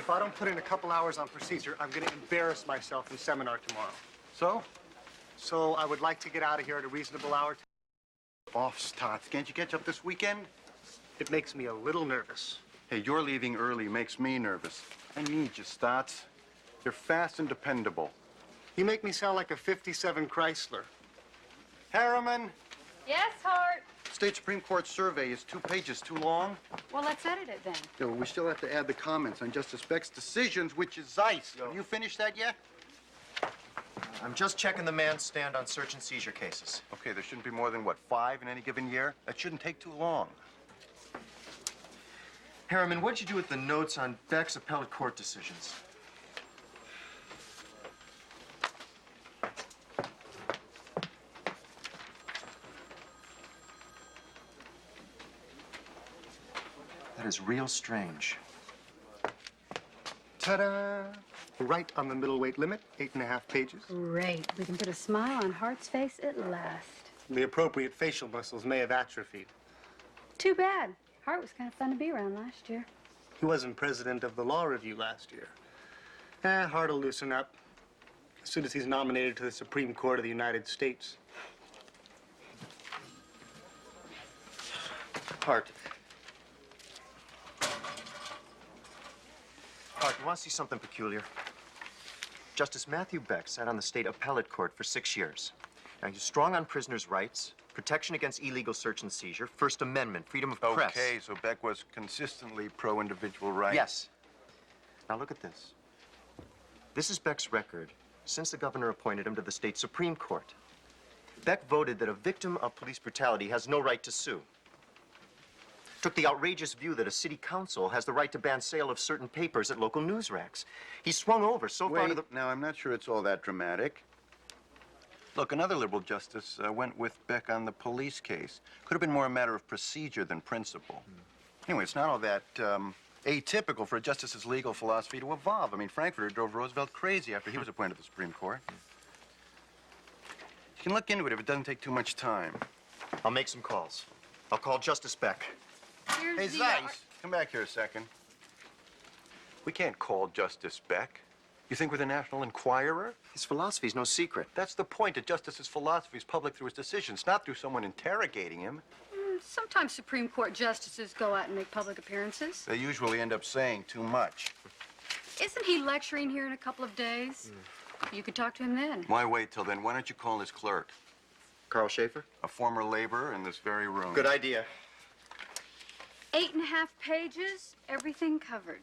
If I don't put in a couple hours on procedure, I'm going to embarrass myself in seminar tomorrow. So? So I would like to get out of here at a reasonable hour. Off, Stotts. Can't you catch up this weekend? It makes me a little nervous. Hey, your leaving early makes me nervous. I need you, Stotts. You're fast and dependable. You make me sound like a 57 Chrysler. Harriman, Yes, Hart? State Supreme Court survey is 2 pages too long. Well, let's edit it then. Yeah, well, we still have to add the comments on Justice Beck's decisions, which is Zeiss. Have you finished that yet? I'm just checking the man's stand on search and seizure cases. Okay, there shouldn't be more than, what, 5 in any given year? That shouldn't take too long. Harriman, what'd you do with the notes on Beck's appellate court decisions? That is real strange. Ta-da! Right on the middleweight limit, 8.5 pages. Great. We can put a smile on Hart's face at last. The appropriate facial muscles may have atrophied. Too bad. Hart was kind of fun to be around last year. He wasn't president of the Law Review last year. Hart will loosen up as soon as he's nominated to the Supreme Court of the United States. Hart. Hart, you want to see something peculiar? Justice Matthew Beck sat on the state appellate court for 6 years. Now, he's strong on prisoners' rights, protection against illegal search and seizure, First Amendment, freedom of press. Okay, so Beck was consistently pro-individual rights. Yes. Now, look at this. This is Beck's record since the governor appointed him to the state Supreme Court. Beck voted that a victim of police brutality has no right to sue. Took the outrageous view that a city council has the right to ban sale of certain papers at local news racks. He swung over so far to the... Now, I'm not sure it's all that dramatic. Look, another liberal justice went with Beck on the police case. Could have been more a matter of procedure than principle. Anyway, it's not all that atypical for a justice's legal philosophy to evolve. I mean, Frankfurter drove Roosevelt crazy after he was appointed to the Supreme Court. You can look into it if it doesn't take too much time. I'll make some calls. I'll call Justice Beck. Hey, Zeiss, come back here a second. We can't call Justice Beck. You think we're the National Enquirer? His philosophy's no secret. That's the point. A justice's philosophy is public through his decisions, not through someone interrogating him. Sometimes Supreme Court justices go out and make public appearances. They usually end up saying too much. Isn't he lecturing here in a couple of days? You could talk to him then. Why wait till then? Why don't you call his clerk? Carl Schaefer? A former laborer in this very room. Good idea. 8.5 pages, everything covered.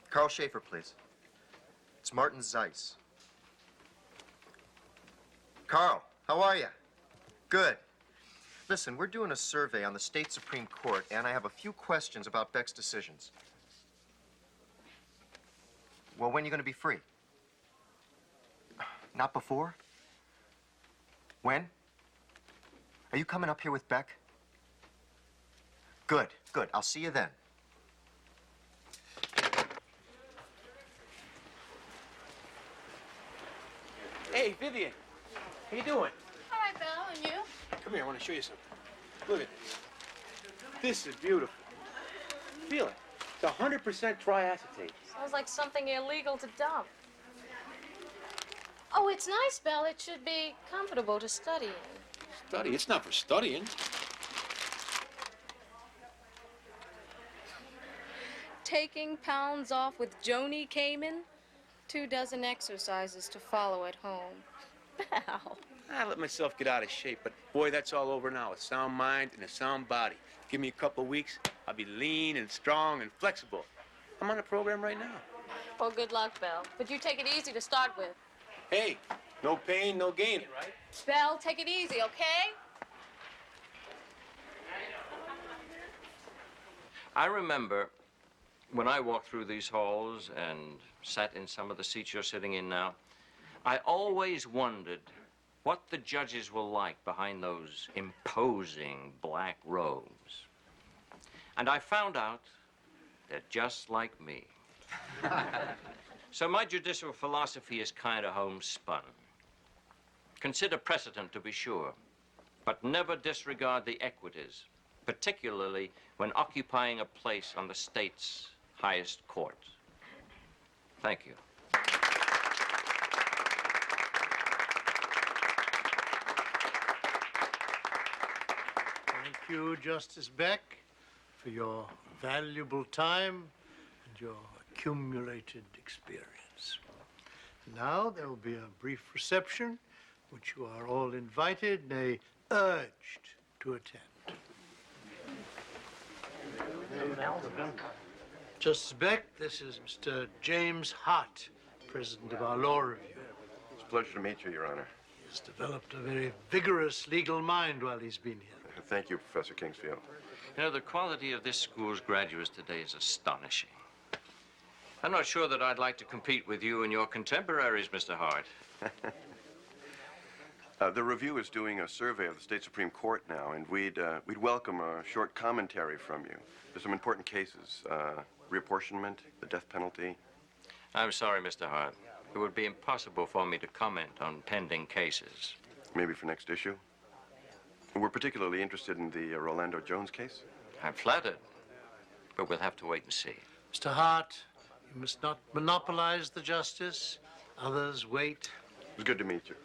Carl Schaefer, please. It's Martin Zeiss. Carl, how are you? Good. Listen, we're doing a survey on the state Supreme Court, and I have a few questions about Beck's decisions. Well, when are you going to be free? Not before? When? Are you coming up here with Beck? Good, good. I'll see you then. Hey, Vivian. How you doing? All right, Belle, and you? Come here, I want to show you something. Look at this. This is beautiful. Feel it. It's 100% triacetate. Sounds like something illegal to dump. Oh, it's nice, Belle. It should be comfortable to study in. Study? It's not for studying. Taking pounds off with Joni Cayman. 2 dozen exercises to follow at home. Belle. I let myself get out of shape, but boy, that's all over now. A sound mind and a sound body. Give me a couple of weeks, I'll be lean and strong and flexible. I'm on a program right now. Well, good luck, Belle. But you take it easy to start with. Hey, no pain, no gain, right? Belle, take it easy, okay? I remember when I walked through these halls and sat in some of the seats you're sitting in now, I always wondered what the judges were like behind those imposing black robes. And I found out they're just like me. So my judicial philosophy is kind of homespun. Consider precedent, to be sure. but never disregard the equities, particularly when occupying a place on the state's highest court. Thank you. Thank you, Justice Beck, for your valuable time and your accumulated experience. Now there will be a brief reception, which you are all invited, nay, urged to attend. Justice Beck, this is Mr. James Hart, president of our law review. It's a pleasure to meet you, Your Honor. He's developed a very vigorous legal mind while he's been here. Thank you, Professor Kingsfield. You know, the quality of this school's graduates today is astonishing. I'm not sure that I'd like to compete with you and your contemporaries, Mr. Hart. The review is doing a survey of the state Supreme Court now, and we'd welcome a short commentary from you. There's some important cases, reapportionment, the death penalty. I'm sorry, Mr. Hart. It would be impossible for me to comment on pending cases. Maybe for next issue. We're particularly interested in the Rolando Jones case. I'm flattered, but we'll have to wait and see. Mr. Hart, you must not monopolize the justice. Others wait. It was good to meet you.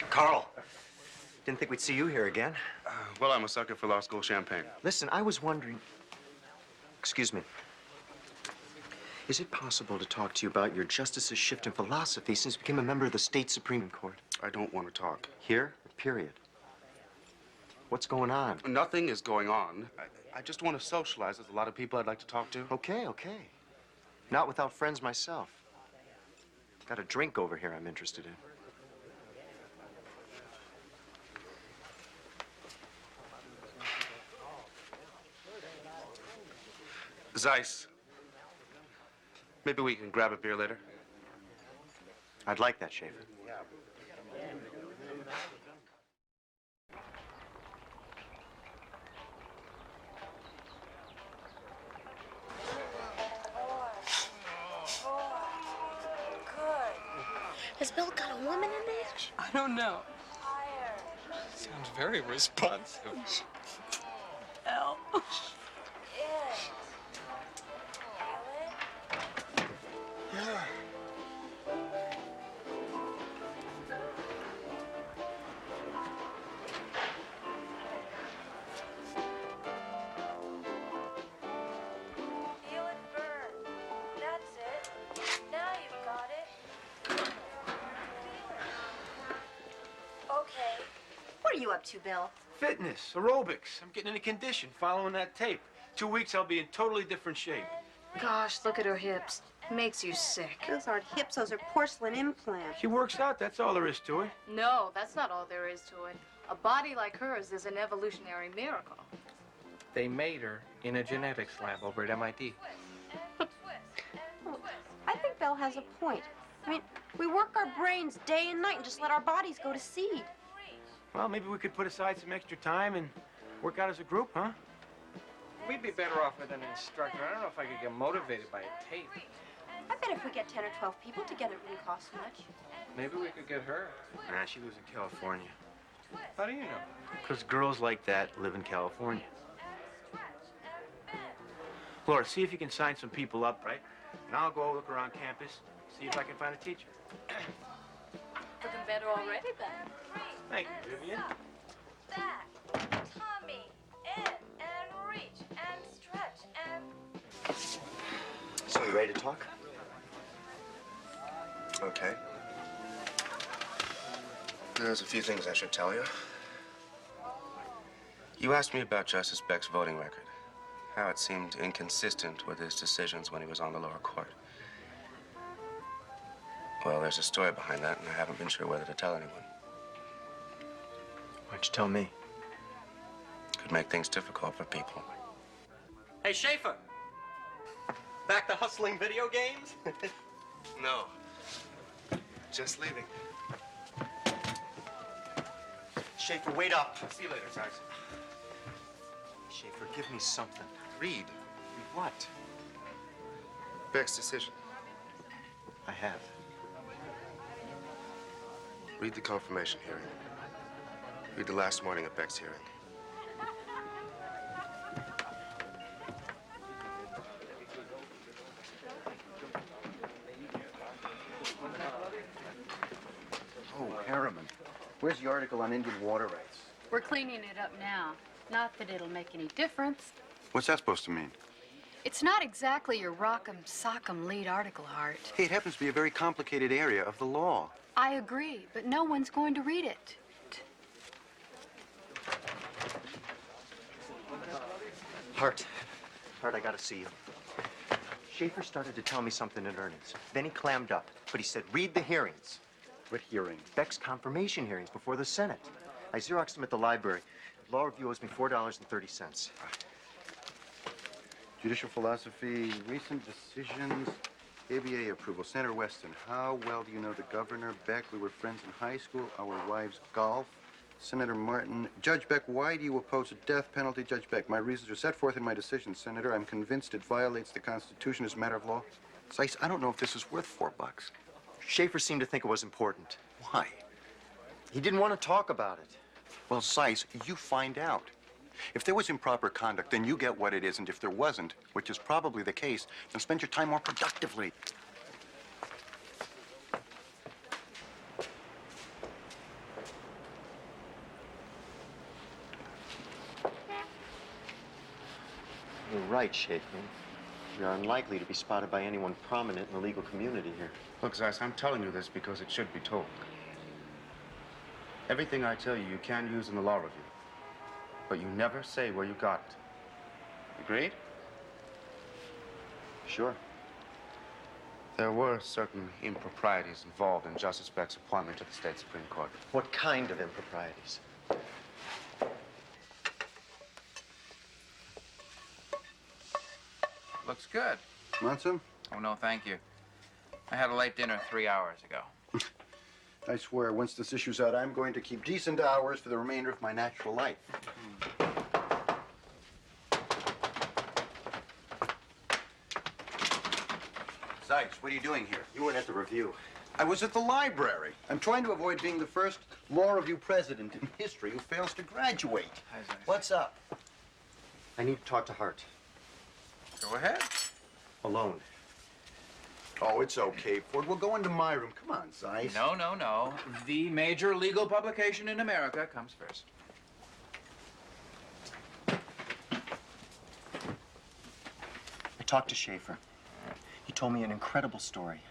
Carl, didn't think we'd see you here again. Well, I'm a sucker for law school champagne. Listen, I was wondering... Excuse me. Is it possible to talk to you about your justice's shift in philosophy since you became a member of the state Supreme Court? I don't want to talk. Here, period. What's going on? Nothing is going on. I just want to socialize. There's a lot of people I'd like to talk to. Okay. Not without friends myself. Got a drink over here I'm interested in. Zeiss, maybe we can grab a beer later. I'd like that, Schaefer. Has Bill got a woman in there? I don't know. Sounds very responsive. L. Feel it burn. That's it. Now you've got it. Okay. What are you up to, Bill? Fitness, aerobics. I'm getting into condition following that tape. 2 weeks, I'll be in totally different shape. Gosh, look at her hips. Makes you sick. Those aren't hips, those are porcelain implants. She works out, that's all there is to it. No, that's not all there is to it. A body like hers is an evolutionary miracle. They made her in a genetics lab over at MIT. I think Bill has a point. I mean, we work our brains day and night and just let our bodies go to seed. Well, maybe we could put aside some extra time and work out as a group, huh? We'd be better off with an instructor. I don't know if I could get motivated by a tape. I bet if we get 10 or 12 people together, it wouldn't cost much. Maybe we could get her. Nah, she lives in California. How do you know? Because girls like that live in California. Laura, see if you can sign some people up, right? And I'll go look around campus, see if I can find a teacher. Looking better already, Ben. Thank you, Vivian. Back. Tummy. In and reach and stretch and... So you ready to talk? Okay. There's a few things I should tell you. You asked me about Justice Beck's voting record, how it seemed inconsistent with his decisions when he was on the lower court. Well, there's a story behind that, and I haven't been sure whether to tell anyone. Why'd you tell me? Could make things difficult for people. Hey, Schaefer! Back to hustling video games? No. Just leaving. Schaefer, wait up. See you later, Zeiss. Schaefer, give me something. Read. Read what? Beck's decision. I have. Read the confirmation hearing. Read the last warning of Beck's hearing. Oh, Harriman. Where's the article on Indian water rights? We're cleaning it up now. Not that it'll make any difference. What's that supposed to mean? It's not exactly your rock'em sock'em lead article, Hart. Hey, it happens to be a very complicated area of the law. I agree, but no one's going to read it. Hart, I gotta see you. Schaefer started to tell me something in earnest. Then he clammed up, but he said, read the hearings. What hearing? Beck's confirmation hearings before the Senate. I Xeroxed them at the library. Law Review owes me $4.30. Judicial philosophy, recent decisions, ABA approval. Senator Weston, how well do you know the governor? Beck, we were friends in high school. Our wives golf. Senator Martin, Judge Beck, why do you oppose a death penalty? Judge Beck, my reasons are set forth in my decision, Senator. I'm convinced it violates the Constitution as a matter of law. Zeiss, I don't know if this is worth $4. Schaefer seemed to think it was important. Why? He didn't want to talk about it. Well, Zeiss, you find out. If there was improper conduct, then you get what it is, and if there wasn't, which is probably the case, then spend your time more productively. You're right, Schaefer. We are unlikely to be spotted by anyone prominent in the legal community here. Look, Zeiss, I'm telling you this because it should be told. Everything I tell you, you can use in the law review. But you never say where you got it. Agreed? Sure. There were certain improprieties involved in Justice Beck's appointment to the state Supreme Court. What kind of improprieties? Looks good. Want some? Oh, no, thank you. I had a late dinner 3 hours ago. I swear, once this issue's out, I'm going to keep decent hours for the remainder of my natural life. Zeiss, what are you doing here? You weren't at the review. I was at the library. I'm trying to avoid being the first law review president in history who fails to graduate. Hi, Zeiss. What's up? I need to talk to Hart. Go ahead. Alone. Oh, it's okay, Ford. We'll go into my room. Come on, Zeiss. No, no, no. The major legal publication in America comes first. I talked to Schaefer. He told me an incredible story.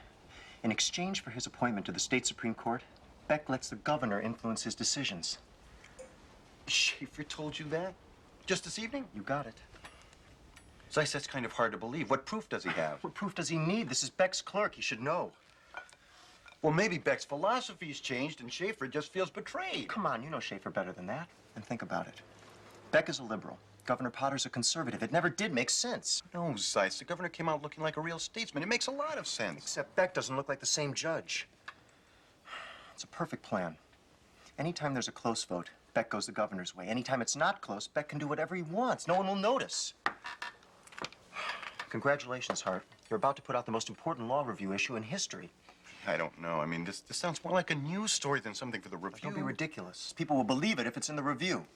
In exchange for his appointment to the state Supreme Court, Beck lets the governor influence his decisions. Schaefer told you that? Just this evening? You got it. Zeiss, that's kind of hard to believe. What proof does he have? What proof does he need? This is Beck's clerk. He should know. Well, maybe Beck's philosophy's changed and Schaefer just feels betrayed. Come on, you know Schaefer better than that. And think about it. Beck is a liberal. Governor Potter's a conservative. It never did make sense. No, Zeiss, the governor came out looking like a real statesman. It makes a lot of sense. Except Beck doesn't look like the same judge. It's a perfect plan. Anytime there's a close vote, Beck goes the governor's way. Anytime it's not close, Beck can do whatever he wants. No one will notice. Congratulations, Hart. You're about to put out the most important law review issue in history. I don't know. I mean, this sounds more like a news story than something for the review. Don't be ridiculous. People will believe it if it's in the review.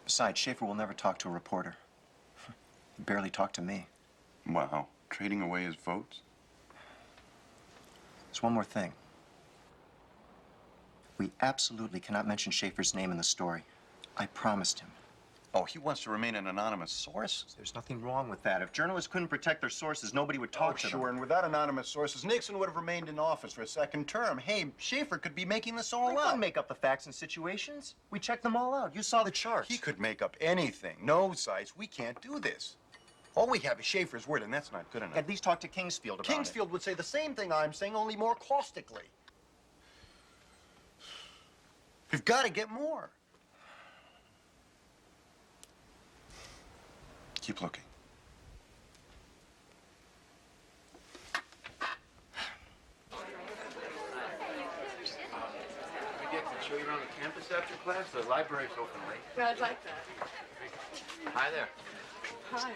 Besides, Schaefer will never talk to a reporter. He barely talked to me. Wow. Trading away his votes? There's one more thing. We absolutely cannot mention Schaefer's name in the story. I promised him. Oh, he wants to remain an anonymous source? There's nothing wrong with that. If journalists couldn't protect their sources, nobody would talk to them. Sure, and without anonymous sources, Nixon would have remained in office for a second term. Hey, Schaefer could be making this all I up. couldn't make up the facts and situations. We checked them all out. You saw the charts. He could make up anything. No, Zeiss, we can't do this. All we have is Schaefer's word, and that's not good enough. At least talk to Kingsfield about it. Kingsfield would say the same thing I'm saying, only more caustically. We've got to get more. Keep looking. Maybe I can show you around the campus after class. The library's open late. Yeah, I'd like that. Hi there. Hi.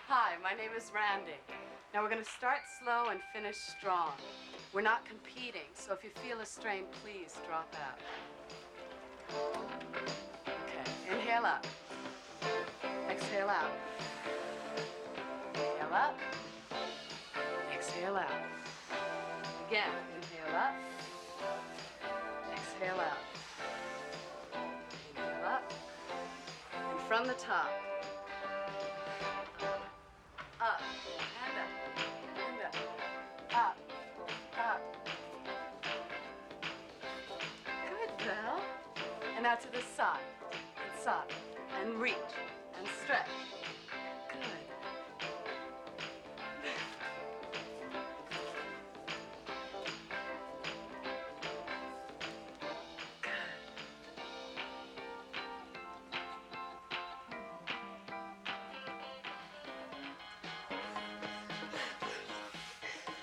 Hi, my name is Randy. Now we're going to start slow and finish strong. We're not competing, so if you feel a strain, please drop out. Okay, inhale up. Exhale out. Inhale up. Exhale out. Again, inhale up. Exhale out. Inhale up. And from the top. Up, and up, up, up. Good, Belle. And now to the side, and reach, and stretch. Good.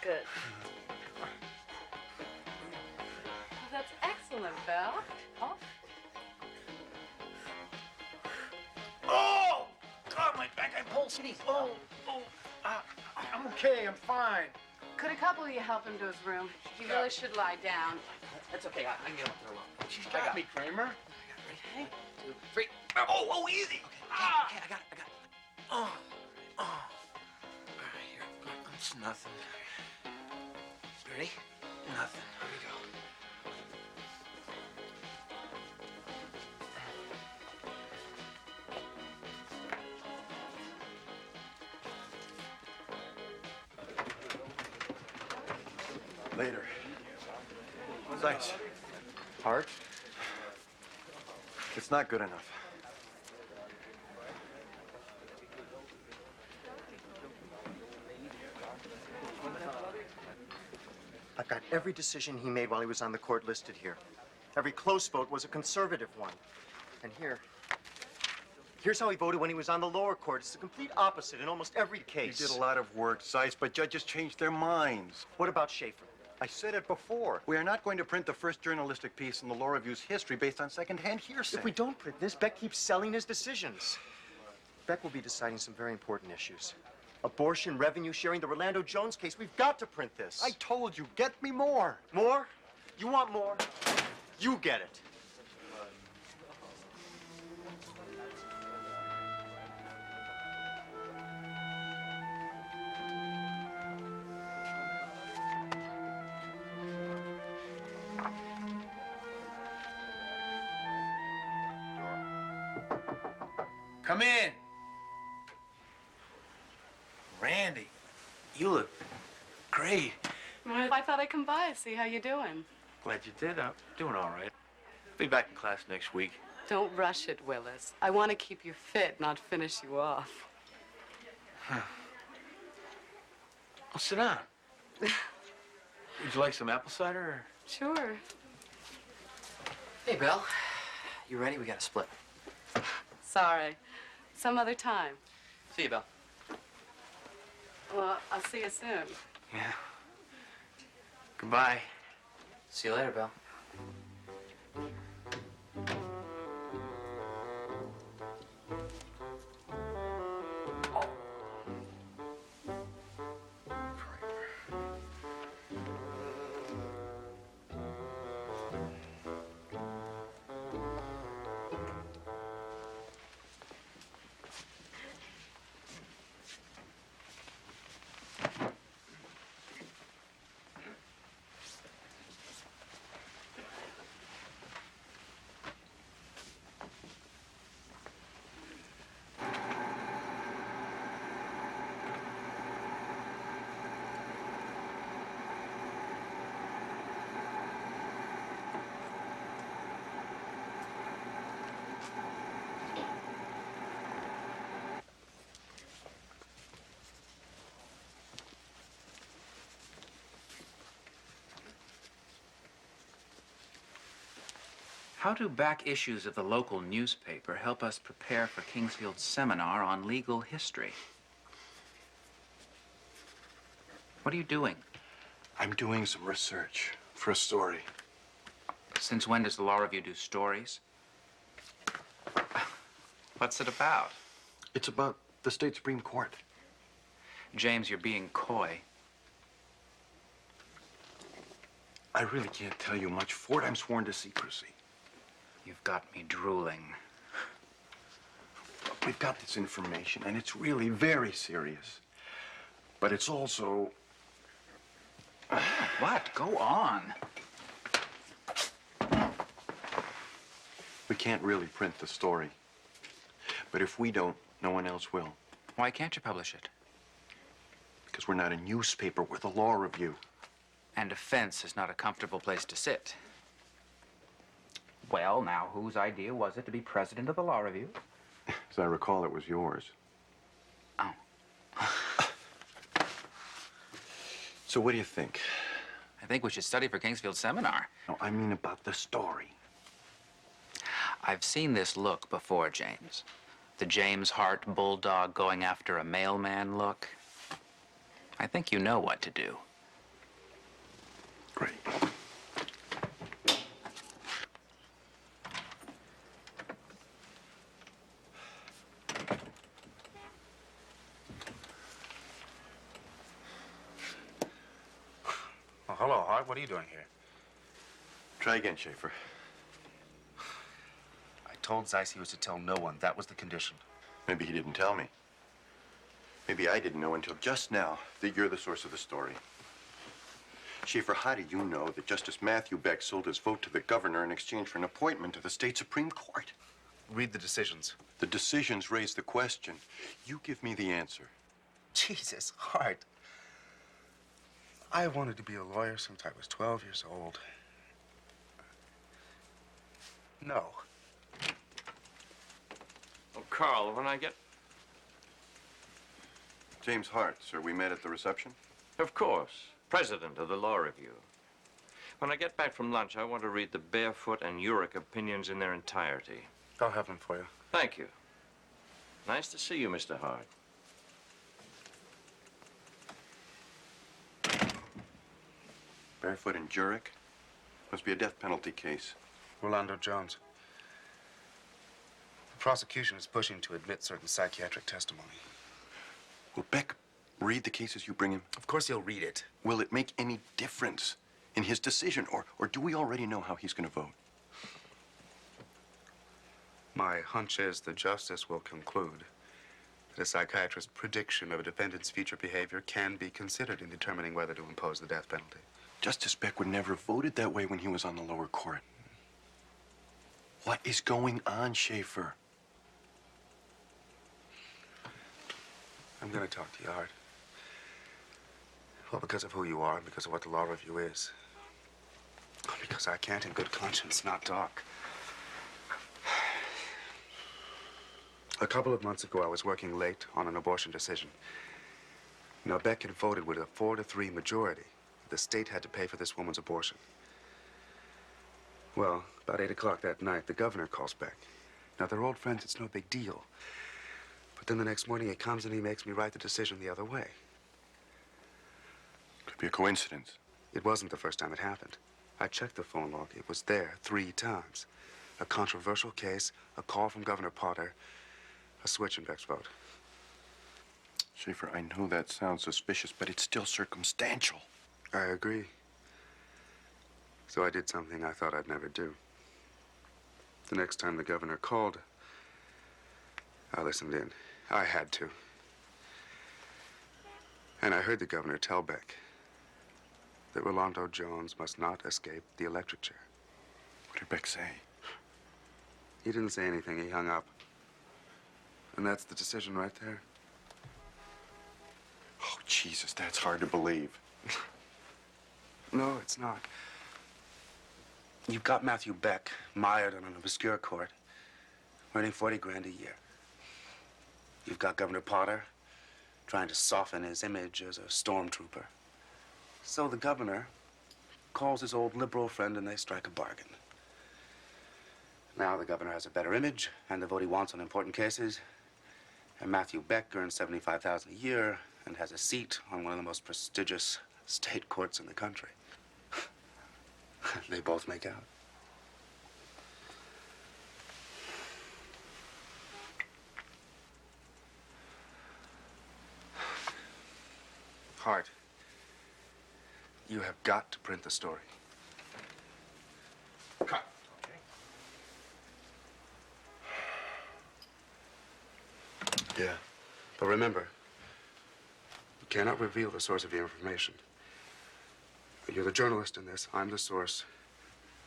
Good. That's excellent, Belle. Oh. Oh! God, my back, I pulse. Oh, I'm okay, I'm fine. Could a couple of you help him to his room? He really should lie down. That's okay. I can get up there alone. She's got me, Kramer. Okay. 1, 2, 3. Oh, easy. Okay, I got it. Oh. All right, here. It's nothing. Ready? Nothing. Here we go. Later. Thanks. Hard? It's not good enough. I've got every decision he made while he was on the court listed here. Every close vote was a conservative one. And here's how he voted when he was on the lower court. It's the complete opposite in almost every case. You did a lot of work, Zeiss, but judges changed their minds. What about Schaefer? I said it before. We are not going to print the first journalistic piece in the Law Review's history based on secondhand hearsay. If we don't print this, Beck keeps selling his decisions. Beck will be deciding some very important issues. Abortion, revenue sharing, the Rolando Jones case. We've got to print this. I told you, get me more. More? You want more? You get it. Come in. Randy, you look great. Well, I thought I'd come by and see how you're doing. Glad you did. I'm doing all right. Be back in class next week. Don't rush it, Willis. I want to keep you fit, not finish you off. Huh. Well, sit down. Would you like some apple cider? Or... Sure. Hey, Belle. You ready? We got to split. Sorry. Some other time. See you, Belle. Well, I'll see you soon. Yeah. Goodbye. See you later, Belle. How do back issues of the local newspaper help us prepare for Kingsfield's seminar on legal history? What are you doing? I'm doing some research for a story. Since when does the Law Review do stories? What's it about? It's about the state Supreme Court. James, you're being coy. I really can't tell you much. Ford, I'm sworn to secrecy. You've got me drooling. We've got this information, and it's really very serious. But it's also... What? Go on. We can't really print the story. But if we don't, no one else will. Why can't you publish it? Because we're not a newspaper, we're the Law Review. And a fence is not a comfortable place to sit. Well, now, whose idea was it to be president of the Law Review? As I recall, it was yours. Oh. So what do you think? I think we should study for Kingsfield Seminar. No, I mean about the story. I've seen this look before, James. The James Hart bulldog going after a mailman look. I think you know what to do. Great. Oh, hello, Hart. What are you doing here? Try again, Schaefer. I told Zeiss he was to tell no one. That was the condition. Maybe he didn't tell me. Maybe I didn't know until just now that you're the source of the story. Schaefer, how do you know that Justice Matthew Beck sold his vote to the governor in exchange for an appointment to the state Supreme Court? Read the decisions. The decisions raise the question. You give me the answer. Jesus, Hart. I wanted to be a lawyer since I was 12 years old. No. Oh, Carl, when I get... James Hart, sir. We met at the reception? Of course. President of the Law Review. When I get back from lunch, I want to read the Barefoot and Urich opinions in their entirety. I'll have them for you. Thank you. Nice to see you, Mr. Hart. Barefoot and Jurek? Must be a death penalty case. Rolando Jones. The prosecution is pushing to admit certain psychiatric testimony. Will Beck read the cases you bring him? Of course he'll read it. Will it make any difference in his decision, or do we already know how he's going to vote? My hunch is the justice will conclude that a psychiatrist's prediction of a defendant's future behavior can be considered in determining whether to impose the death penalty. Justice Beck would never have voted that way when he was on the lower court. What is going on, Schaefer? I'm going to talk to you, Hart. Well, because of who you are and because of what the Law Review is. Because I can't in good conscience not talk. A couple of months ago, I was working late on an abortion decision. Now, Beck had voted with a 4-3 majority. The state had to pay for this woman's abortion. Well, about 8 o'clock that night, the governor calls Beck. Now, they're old friends. It's no big deal. But then the next morning, he comes and he makes me write the decision the other way. Could be a coincidence. It wasn't the first time it happened. I checked the phone log. It was there 3 times. A controversial case, a call from Governor Potter, a switch in Beck's vote. Schaefer, I know that sounds suspicious, but it's still circumstantial. I agree. So I did something I thought I'd never do. The next time the governor called, I listened in. I had to. And I heard the governor tell Beck that Rolando Jones must not escape the electric chair. What did Beck say? He didn't say anything. He hung up. And that's the decision right there. Oh, Jesus, that's hard to believe. No, it's not. You've got Matthew Beck mired on an obscure court, earning 40 grand a year. You've got Governor Potter trying to soften his image as a stormtrooper. So the governor calls his old liberal friend and they strike a bargain. Now the governor has a better image and the vote he wants on important cases. And Matthew Beck earns $75,000 a year and has a seat on one of the most prestigious state courts in the country. They both make out. Hart, you have got to print the story. Cut. Okay. Yeah. But remember, you cannot reveal the source of the information. You're the journalist in this. I'm the source.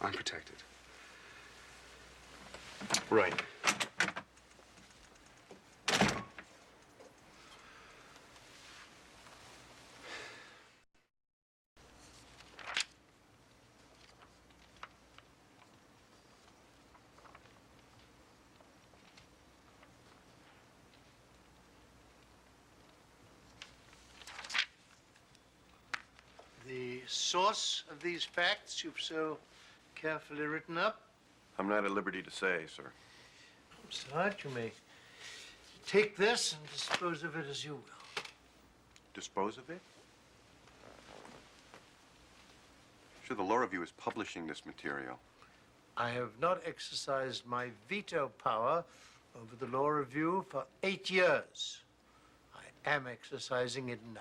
I'm protected. Right. The source of these facts you've so carefully written up? I'm not at liberty to say, sir. Mr. Hart, you may take this and dispose of it as you will. Dispose of it? Sure, the Law Review is publishing this material. I have not exercised my veto power over the Law Review for 8 years. I am exercising it now.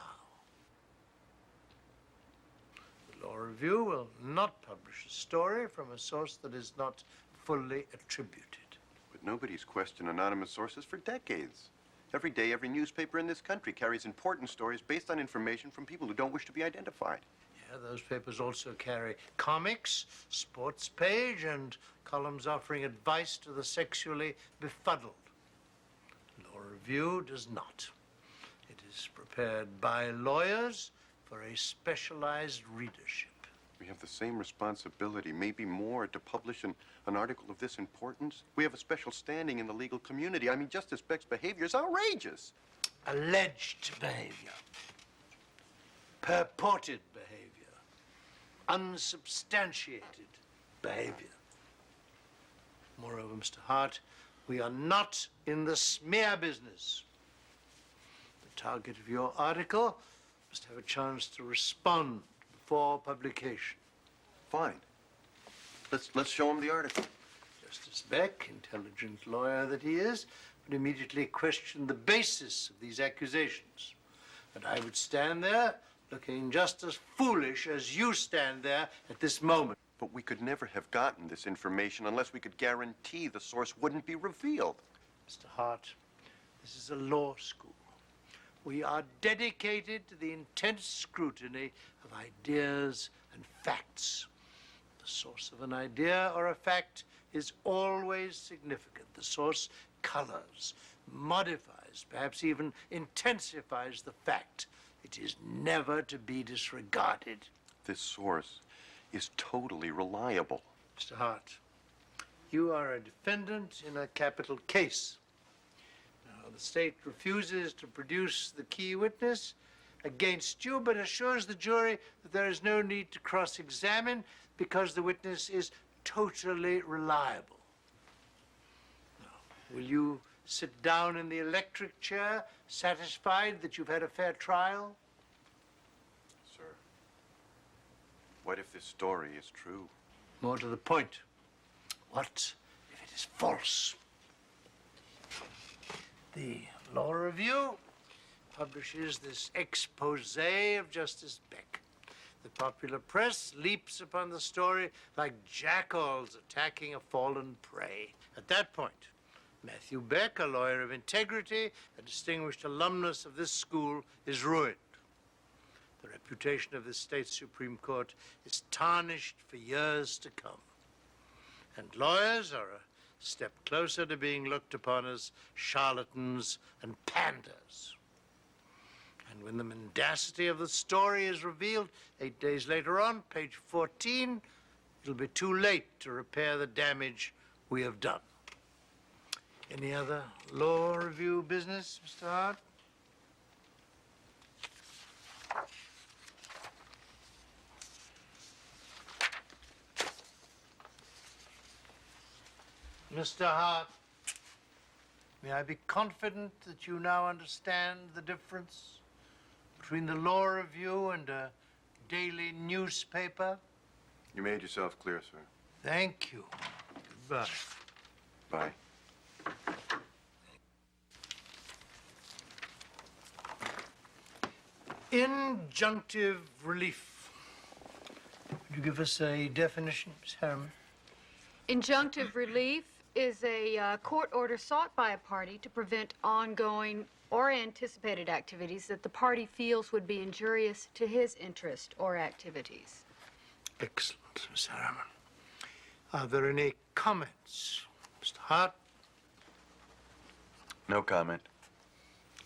The Law Review will not publish a story from a source that is not fully attributed. But nobody's questioned anonymous sources for decades. Every day, every newspaper in this country carries important stories based on information from people who don't wish to be identified. Yeah, those papers also carry comics, sports page, and columns offering advice to the sexually befuddled. Law Review does not. It is prepared by lawyers for a specialized readership. We have the same responsibility, maybe more, to publish an article of this importance. We have a special standing in the legal community. I mean, Justice Beck's behavior is outrageous. Alleged behavior. Purported behavior. Unsubstantiated behavior. Moreover, Mr. Hart, we are not in the smear business. The target of your article must have a chance to respond before publication. Fine. Let's show him the article. Justice Beck, intelligent lawyer that he is, would immediately question the basis of these accusations. And I would stand there looking just as foolish as you stand there at this moment. But we could never have gotten this information unless we could guarantee the source wouldn't be revealed. Mr. Hart, this is a law school. We are dedicated to the intense scrutiny of ideas and facts. The source of an idea or a fact is always significant. The source colors, modifies, perhaps even intensifies the fact. It is never to be disregarded. This source is totally reliable. Mr. Hart, you are a defendant in a capital case. Now, the state refuses to produce the key witness against you, but assures the jury that there is no need to cross-examine because the witness is totally reliable. Now, will you sit down in the electric chair, satisfied that you've had a fair trial? Sir, what if this story is true? More to the point, what if it is false? The Law Review publishes this expose of Justice Beck. The popular press leaps upon the story like jackals attacking a fallen prey. At that point, Matthew Beck, a lawyer of integrity, a distinguished alumnus of this school, is ruined. The reputation of the state Supreme Court is tarnished for years to come. And lawyers are a step closer to being looked upon as charlatans and panders. And when the mendacity of the story is revealed 8 days later on, page 14, it'll be too late to repair the damage we have done. Any other Law Review business, Mr. Hart? Mr. Hart, may I be confident that you now understand the difference between the Law Review and a daily newspaper? You made yourself clear, sir. Thank you. Goodbye. Bye. Injunctive relief. Could you give us a definition, Ms. Harriman? Injunctive relief is a court order sought by a party to prevent ongoing or anticipated activities that the party feels would be injurious to his interest or activities. Excellent, Ms. Harriman. Are there any comments? Mr. Hart? No comment.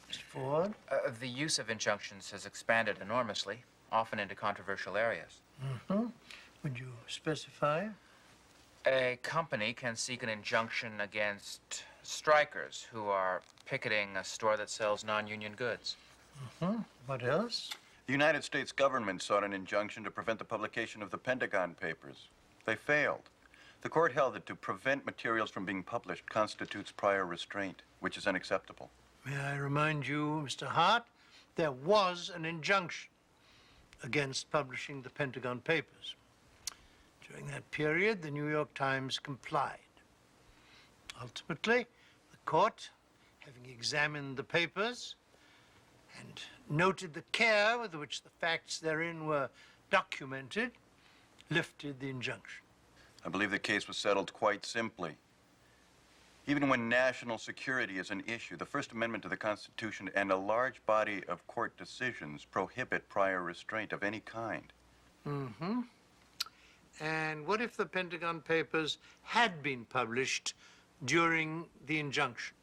Mr. Ford? The use of injunctions has expanded enormously, often into controversial areas. Mm-hmm. Would you specify? A company can seek an injunction against strikers who are picketing a store that sells non-union goods. Mm-hmm. What else? The United States government sought an injunction to prevent the publication of the Pentagon Papers. They failed. The court held that to prevent materials from being published constitutes prior restraint, which is unacceptable. May I remind you, Mr. Hart, there was an injunction against publishing the Pentagon Papers. During that period, the New York Times complied. Ultimately, the court, having examined the papers and noted the care with which the facts therein were documented, lifted the injunction. I believe the case was settled quite simply. Even when national security is an issue, the First Amendment to the Constitution and a large body of court decisions prohibit prior restraint of any kind. Mm-hmm. And what if the Pentagon Papers had been published during the injunction?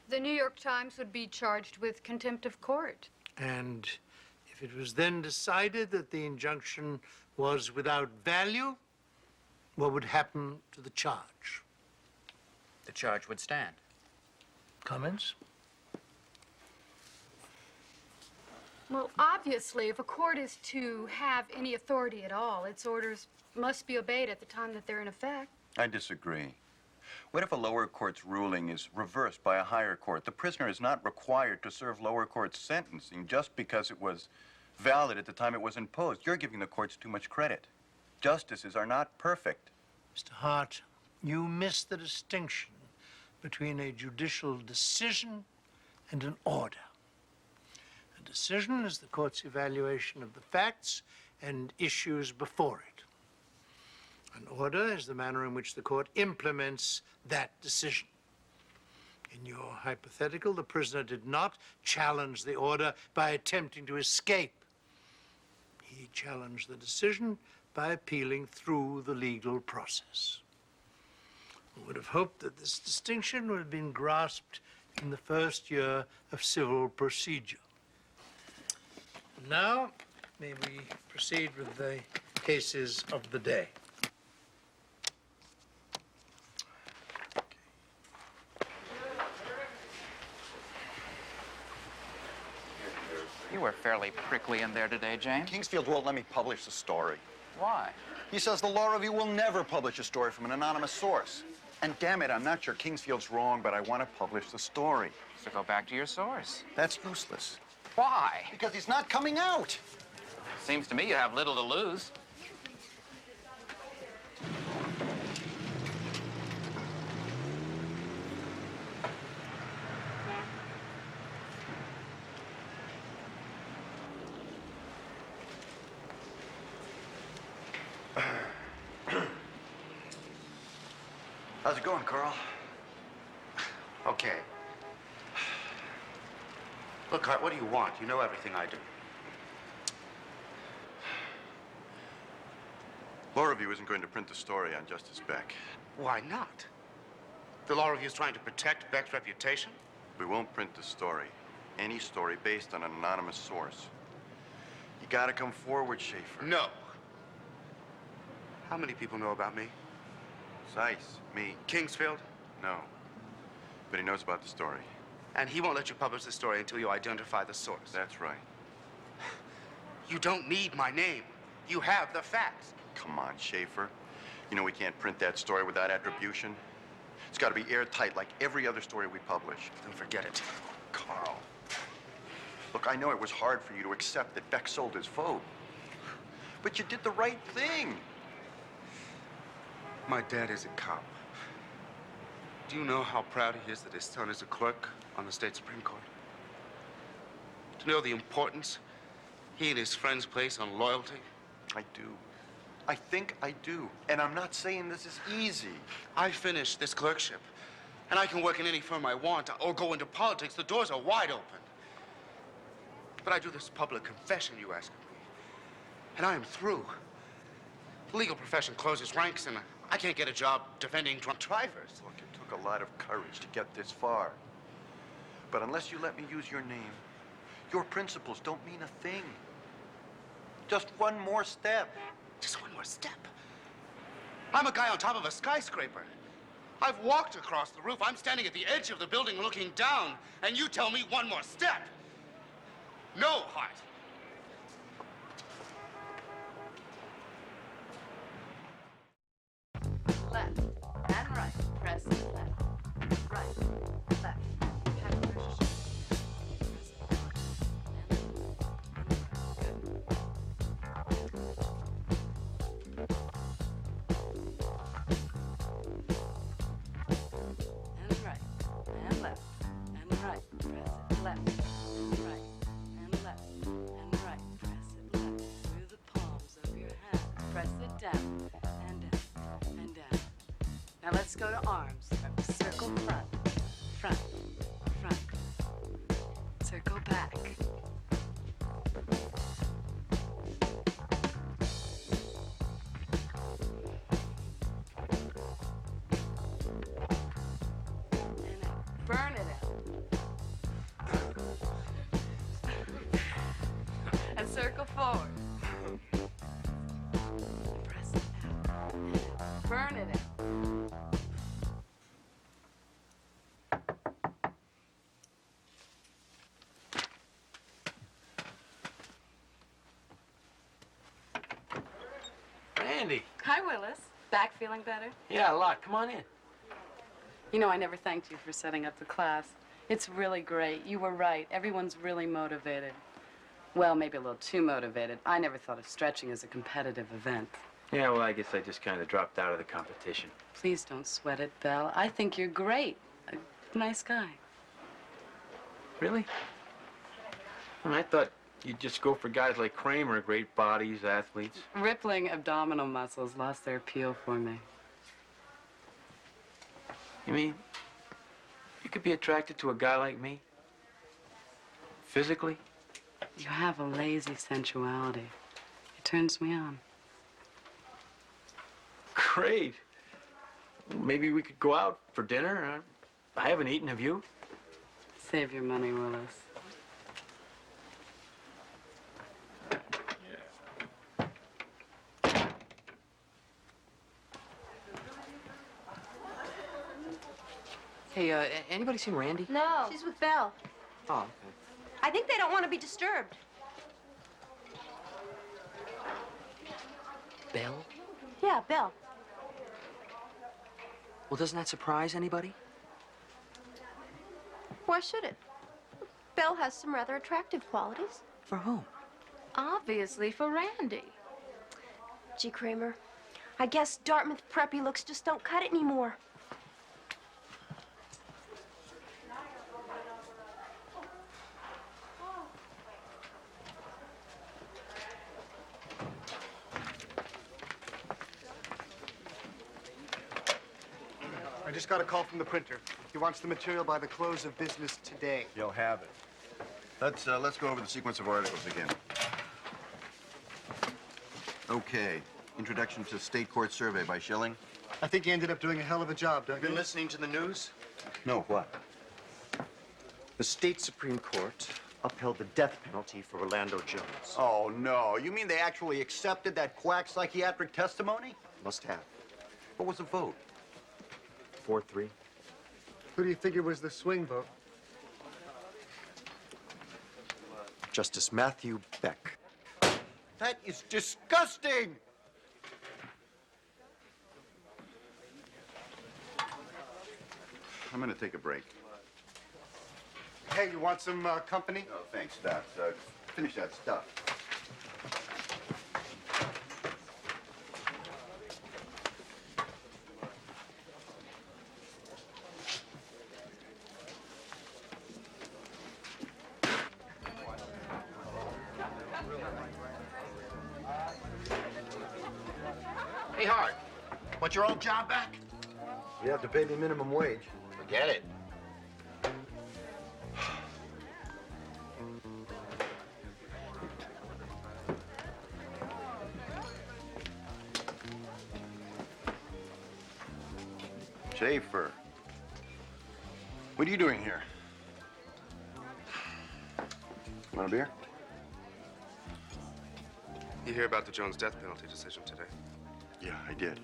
The New York Times would be charged with contempt of court. And if it was then decided that the injunction was without value, what would happen to the charge? The charge would stand. Comments? Well, obviously, if a court is to have any authority at all, its orders must be obeyed at the time that they're in effect. I disagree. What if a lower court's ruling is reversed by a higher court? The prisoner is not required to serve lower court's sentencing just because it was valid at the time it was imposed. You're giving the courts too much credit. Justices are not perfect. Mr. Hart, you miss the distinction between a judicial decision and an order. A decision is the court's evaluation of the facts and issues before it. An order is the manner in which the court implements that decision. In your hypothetical, the prisoner did not challenge the order by attempting to escape. He challenged the decision by appealing through the legal process. I would have hoped that this distinction would have been grasped in the first year of civil procedure. Now, may we proceed with the cases of the day. You were fairly prickly in there today, James. Kingsfield won't let me publish the story. Why? He says the Law Review will never publish a story from an anonymous source. And damn it, I'm not sure Kingsfield's wrong, but I want to publish the story. So go back to your source. That's useless. Why? Because he's not coming out. Seems to me you have little to lose. How's it going, Carl? Okay. Look, Hart, what do you want? You know everything I do. Law Review isn't going to print the story on Justice Beck. Why not? The Law Review is trying to protect Beck's reputation? We won't print the story. Any story based on an anonymous source. You gotta come forward, Schaefer. No. How many people know about me? Zeiss, me. Kingsfield? No. But he knows about the story. And he won't let you publish the story until you identify the source. That's right. You don't need my name. You have the facts. Come on, Schaefer. You know we can't print that story without attribution. It's got to be airtight like every other story we publish. Don't forget it. Carl. Look, I know it was hard for you to accept that Beck sold his vote. But you did the right thing. My dad is a cop. Do you know how proud he is that his son is a clerk on the state Supreme Court? To know the importance he and his friends place on loyalty? I do. I think I do. And I'm not saying this is easy. I finished this clerkship, and I can work in any firm I want or go into politics. The doors are wide open. But I do this public confession, you ask me, and I am through. The legal profession closes ranks, and I can't get a job defending drunk drivers. Look, it took a lot of courage to get this far. But unless you let me use your name, your principles don't mean a thing. Just one more step. Just one more step. I'm a guy on top of a skyscraper. I've walked across the roof. I'm standing at the edge of the building looking down, and you tell me one more step. No, Hart. Left and right. Press it left. Right. Left. And right. And left. And right. Press it left. And right. And left. And right. Press it left. Through the palms of your hands. Press it down. And down. And down. Now let's go to arms. Circle front. Front. Front. Circle back. Burn it out. And circle forward. Press it out. Burn it out. Randy. Hi, Willis. Back feeling better? Yeah, a lot. Come on in. You know, I never thanked you for setting up the class. It's really great. You were right. Everyone's really motivated. Well, maybe a little too motivated. I never thought of stretching as a competitive event. Yeah, well, I guess I just kind of dropped out of the competition. Please don't sweat it, Belle. I think you're great. A nice guy. Really? Well, I thought you'd just go for guys like Kramer, great bodies, athletes. Rippling abdominal muscles lost their appeal for me. You mean you could be attracted to a guy like me? Physically? You have a lazy sensuality. It turns me on. Great. Maybe we could go out for dinner. I haven't eaten, have you? Save your money, Willis. Hey, anybody seen Randy? No. She's with Belle. Oh, okay. I think they don't want to be disturbed. Belle? Yeah, Belle. Well, doesn't that surprise anybody? Why should it? Belle has some rather attractive qualities. For whom? Obviously for Randy. Gee, Kramer, I guess Dartmouth preppy looks just don't cut it anymore. I just got a call from the printer. He wants the material by the close of business today. You'll have it. Let's go over the sequence of articles again. Okay. Introduction to State Court Survey by Schilling. I think he ended up doing a hell of a job, don't you? Been listening to the news? No, what? The state Supreme Court upheld the death penalty for Orlando Jones. Oh, no. You mean they actually accepted that quack psychiatric testimony? Must have. What was the vote? 4-3. Who do you figure was the swing vote? Justice Matthew Beck. That is disgusting! I'm gonna take a break. Hey, you want some company? Oh, thanks, Doc. Finish that stuff. Want your old job back? You have to pay me minimum wage. Forget it. Schaefer. What are you doing here? Want a beer? You hear about the Jones death penalty decision today? Yeah, I did.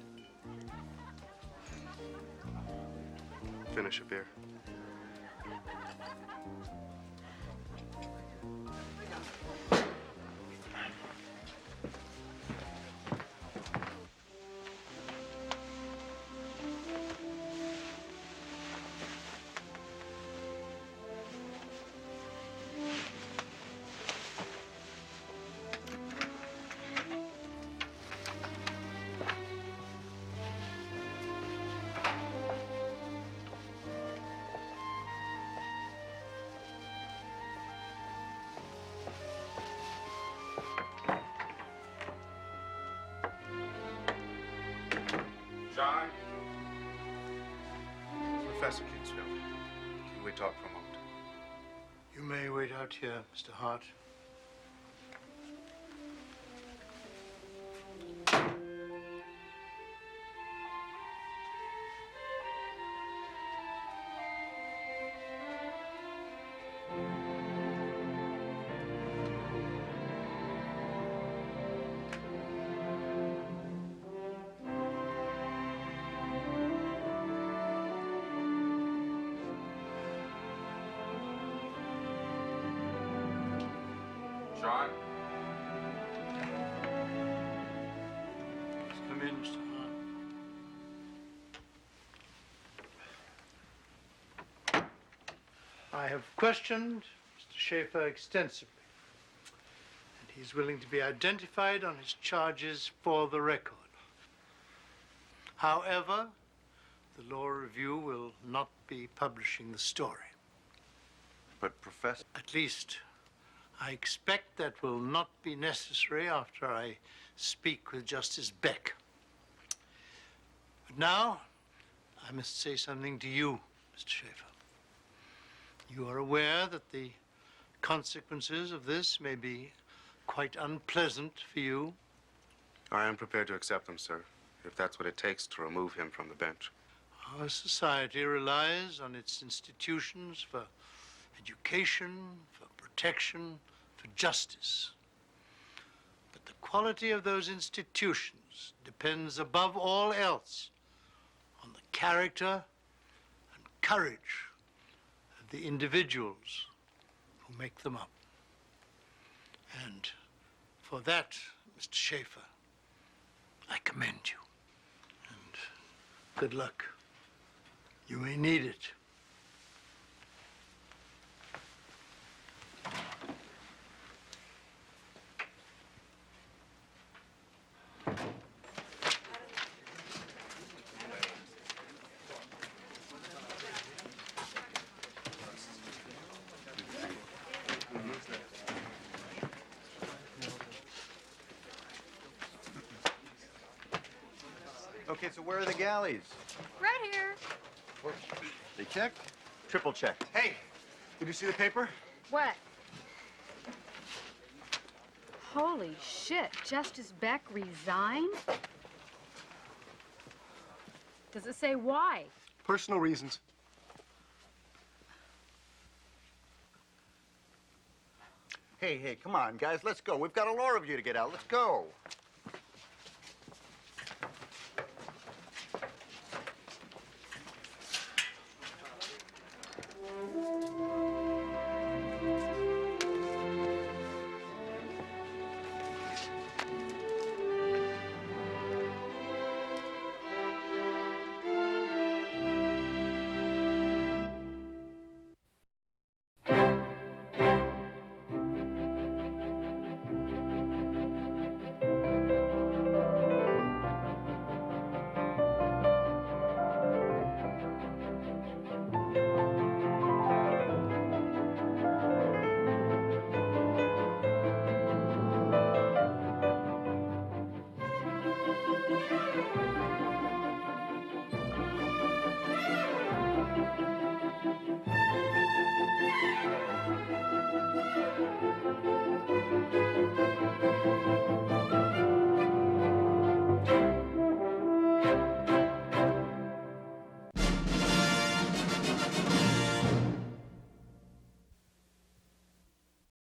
Finish a beer. John? Professor Kingsfield, can we talk for a moment? You may wait out here, Mr. Hart. John? Please come in, Mr. Hart. I have questioned Mr. Schaefer extensively, and he's willing to be identified on his charges for the record. However, the Law Review will not be publishing the story. But, Professor... At least, I expect that will not be necessary after I speak with Justice Beck. But now, I must say something to you, Mr. Schaefer. You are aware that the consequences of this may be quite unpleasant for you. I am prepared to accept them, sir, if that's what it takes to remove him from the bench. Our society relies on its institutions for education, for protection, for justice. But the quality of those institutions depends above all else on the character and courage of the individuals who make them up. And for that, Mr. Schaefer, I commend you. And good luck. You may need it. Okay, so where are the galleys? Right here. They checked? Triple checked. Hey, did you see the paper? What? Holy shit, Justice Beck resigned? Does it say why? Personal reasons. Hey, come on, guys, let's go. We've got a law review to get out. Let's go.